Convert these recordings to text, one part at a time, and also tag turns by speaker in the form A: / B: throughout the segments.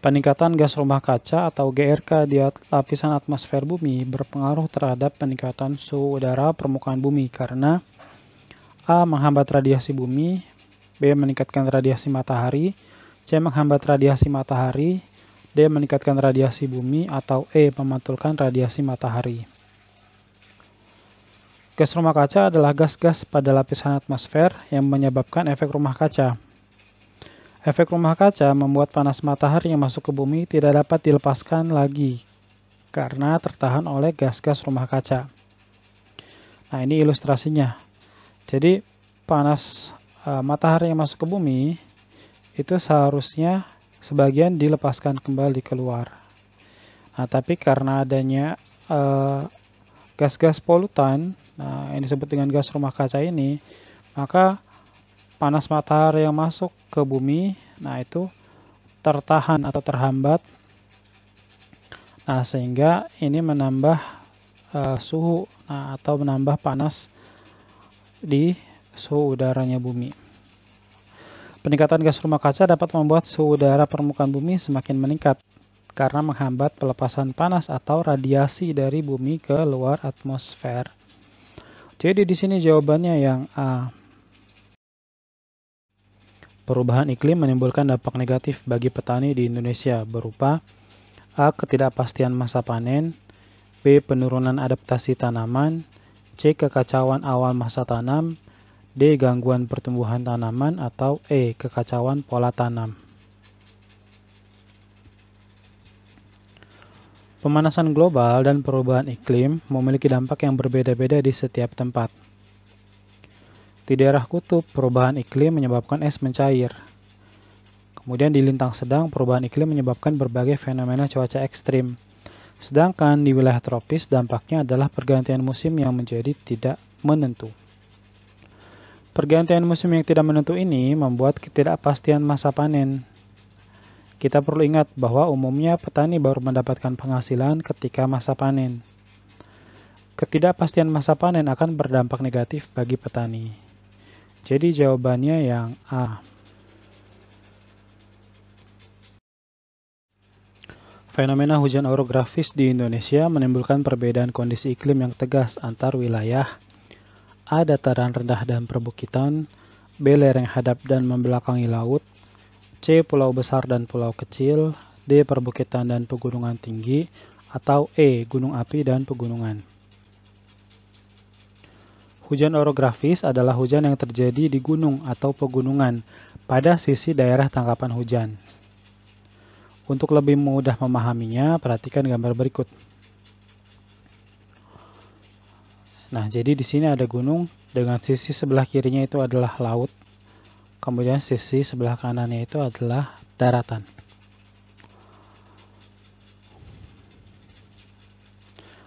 A: Peningkatan gas rumah kaca atau GRK di lapisan atmosfer bumi berpengaruh terhadap peningkatan suhu udara permukaan bumi karena A. Menghambat radiasi bumi, B. Meningkatkan radiasi matahari, C. Menghambat radiasi matahari, D. Meningkatkan radiasi bumi, atau E. Memantulkan radiasi matahari. Gas rumah kaca adalah gas-gas pada lapisan atmosfer yang menyebabkan efek rumah kaca. Efek rumah kaca membuat panas matahari yang masuk ke bumi tidak dapat dilepaskan lagi karena tertahan oleh gas-gas rumah kaca. Nah, ini ilustrasinya. Jadi, panas matahari yang masuk ke bumi itu seharusnya sebagian dilepaskan kembali keluar. Nah, tapi karena adanya gas-gas polutan, nah yang disebut dengan gas rumah kaca ini, maka panas matahari yang masuk ke bumi, nah itu tertahan atau terhambat. Nah, sehingga ini menambah suhu atau menambah panas di suhu udaranya bumi. Peningkatan gas rumah kaca dapat membuat suhu udara permukaan bumi semakin meningkat karena menghambat pelepasan panas atau radiasi dari bumi ke luar atmosfer. Jadi di sini jawabannya yang A. Perubahan iklim menimbulkan dampak negatif bagi petani di Indonesia berupa A. Ketidakpastian masa panen, B. Penurunan adaptasi tanaman, C. Kekacauan awal masa tanam, D. Gangguan pertumbuhan tanaman, atau E. Kekacauan pola tanam. Pemanasan global dan perubahan iklim memiliki dampak yang berbeda-beda di setiap tempat. Di daerah kutub, perubahan iklim menyebabkan es mencair. Kemudian di lintang sedang, perubahan iklim menyebabkan berbagai fenomena cuaca ekstrim. Sedangkan di wilayah tropis, dampaknya adalah pergantian musim yang menjadi tidak menentu. Pergantian musim yang tidak menentu ini membuat ketidakpastian masa panen. Kita perlu ingat bahwa umumnya petani baru mendapatkan penghasilan ketika masa panen. Ketidakpastian masa panen akan berdampak negatif bagi petani. Jadi jawabannya yang A. Fenomena hujan orografis di Indonesia menimbulkan perbedaan kondisi iklim yang tegas antar wilayah. A. Dataran rendah dan perbukitan, B. Lereng hadap dan membelakangi laut, C. Pulau besar dan pulau kecil, D. Perbukitan dan pegunungan tinggi, atau E. Gunung api dan pegunungan. Hujan orografis adalah hujan yang terjadi di gunung atau pegunungan pada sisi daerah tangkapan hujan. Untuk lebih mudah memahaminya, perhatikan gambar berikut. Nah, jadi di sini ada gunung dengan sisi sebelah kirinya itu adalah laut. Kemudian sisi sebelah kanannya itu adalah daratan.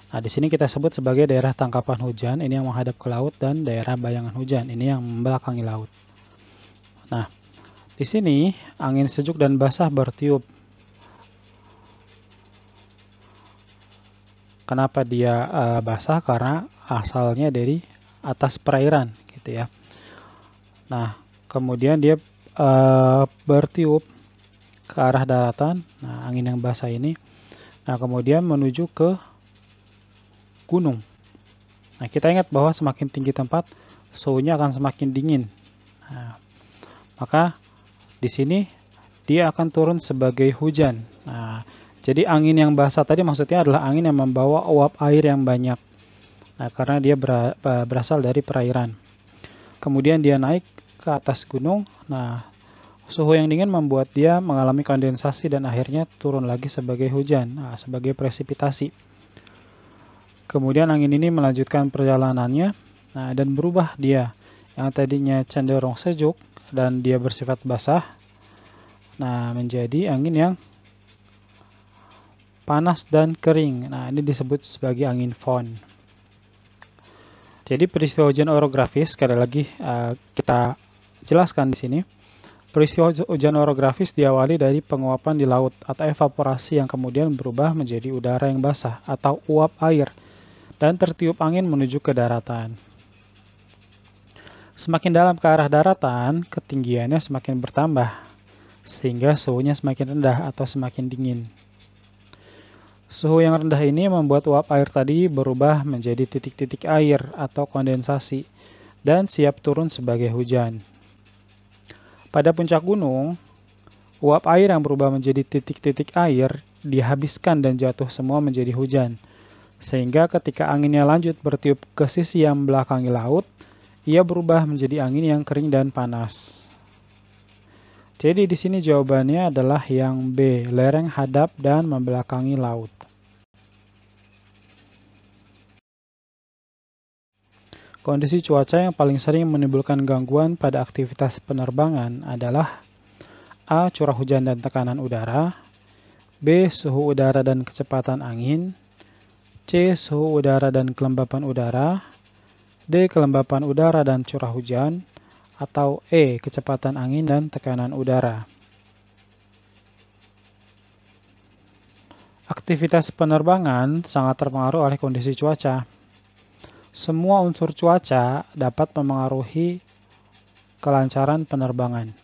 A: Nah, di sini kita sebut sebagai daerah tangkapan hujan, ini yang menghadap ke laut, dan daerah bayangan hujan, ini yang membelakangi laut. Nah, di sini angin sejuk dan basah bertiup. Kenapa dia basah? Karena asalnya dari atas perairan, gitu ya. Nah, kemudian dia bertiup ke arah daratan. Nah, angin yang basah ini. Nah, kemudian menuju ke gunung. Nah, kita ingat bahwa semakin tinggi tempat, suhunya akan semakin dingin. Nah, maka di sini dia akan turun sebagai hujan. Nah, jadi angin yang basah tadi maksudnya adalah angin yang membawa uap air yang banyak. Nah, karena dia berasal dari perairan. Kemudian dia naik ke atas gunung. Nah, suhu yang dingin membuat dia mengalami kondensasi dan akhirnya turun lagi sebagai hujan, sebagai presipitasi. Kemudian angin ini melanjutkan perjalanannya dan berubah dia yang tadinya cenderung sejuk dan dia bersifat basah, menjadi angin yang panas dan kering. Nah, ini disebut sebagai angin fon. Jadi peristiwa hujan orografis, sekali lagi kita jelaskan di sini. Peristiwa hujan orografis diawali dari penguapan di laut atau evaporasi yang kemudian berubah menjadi udara yang basah atau uap air dan tertiup angin menuju ke daratan. Semakin dalam ke arah daratan, ketinggiannya semakin bertambah. sehingga suhunya semakin rendah atau semakin dingin. Suhu yang rendah ini membuat uap air tadi berubah menjadi titik-titik air atau kondensasi dan siap turun sebagai hujan. Pada puncak gunung, uap air yang berubah menjadi titik-titik air dihabiskan dan jatuh semua menjadi hujan. Sehingga ketika anginnya lanjut bertiup ke sisi yang belakangi laut, ia berubah menjadi angin yang kering dan panas. Jadi di sini jawabannya adalah yang B, lereng hadap dan membelakangi laut. Kondisi cuaca yang paling sering menimbulkan gangguan pada aktivitas penerbangan adalah A. Curah hujan dan tekanan udara, B. Suhu udara dan kecepatan angin, C. Suhu udara dan kelembapan udara, D. Kelembapan udara dan curah hujan, atau E. Kecepatan angin dan tekanan udara. Aktivitas penerbangan sangat terpengaruh oleh kondisi cuaca. Semua unsur cuaca dapat memengaruhi kelancaran penerbangan.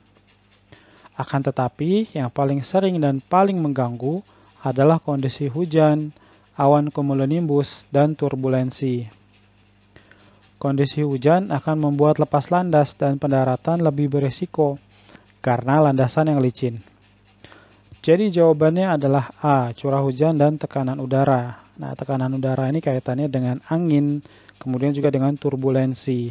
A: Akan tetapi, yang paling sering dan paling mengganggu adalah kondisi hujan, awan cumulonimbus, dan turbulensi. Kondisi hujan akan membuat lepas landas dan pendaratan lebih berisiko karena landasan yang licin. Jadi jawabannya adalah A, curah hujan dan tekanan udara. Nah, tekanan udara ini kaitannya dengan angin, kemudian juga dengan turbulensi.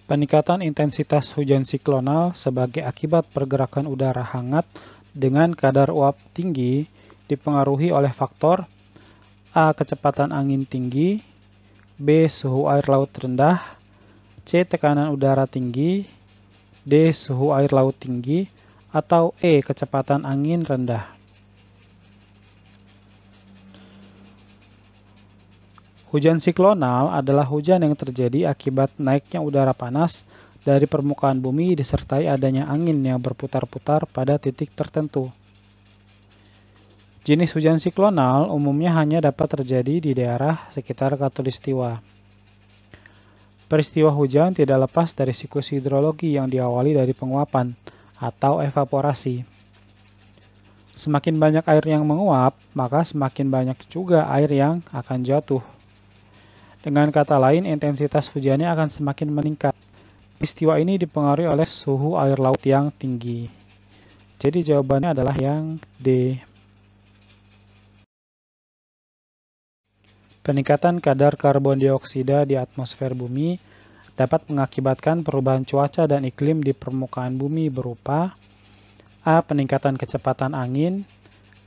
A: Peningkatan intensitas hujan siklonal sebagai akibat pergerakan udara hangat dengan kadar uap tinggi dipengaruhi oleh faktor A. Kecepatan angin tinggi, B. Suhu air laut rendah, C. Tekanan udara tinggi, D. Suhu air laut tinggi, atau E. Kecepatan angin rendah. Hujan siklonal adalah hujan yang terjadi akibat naiknya udara panas dari permukaan bumi disertai adanya angin yang berputar-putar pada titik tertentu. Jenis hujan siklonal umumnya hanya dapat terjadi di daerah sekitar khatulistiwa. Peristiwa hujan tidak lepas dari siklus hidrologi yang diawali dari penguapan atau evaporasi. Semakin banyak air yang menguap, maka semakin banyak juga air yang akan jatuh. Dengan kata lain, intensitas hujannya akan semakin meningkat. Peristiwa ini dipengaruhi oleh suhu air laut yang tinggi. Jadi jawabannya adalah yang D. Peningkatan kadar karbon dioksida di atmosfer bumi dapat mengakibatkan perubahan cuaca dan iklim di permukaan bumi berupa A. Peningkatan kecepatan angin,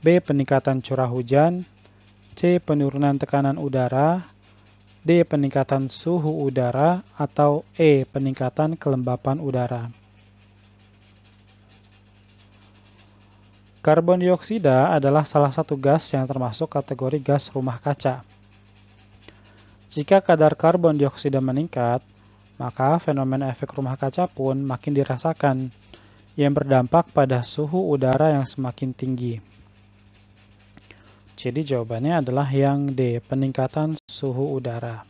A: B. Peningkatan curah hujan, C. Penurunan tekanan udara, D. Peningkatan suhu udara, atau E. Peningkatan kelembapan udara. Karbon dioksida adalah salah satu gas yang termasuk kategori gas rumah kaca. Jika kadar karbon dioksida meningkat, maka fenomena efek rumah kaca pun makin dirasakan, yang berdampak pada suhu udara yang semakin tinggi. Jadi jawabannya adalah yang D, peningkatan suhu udara.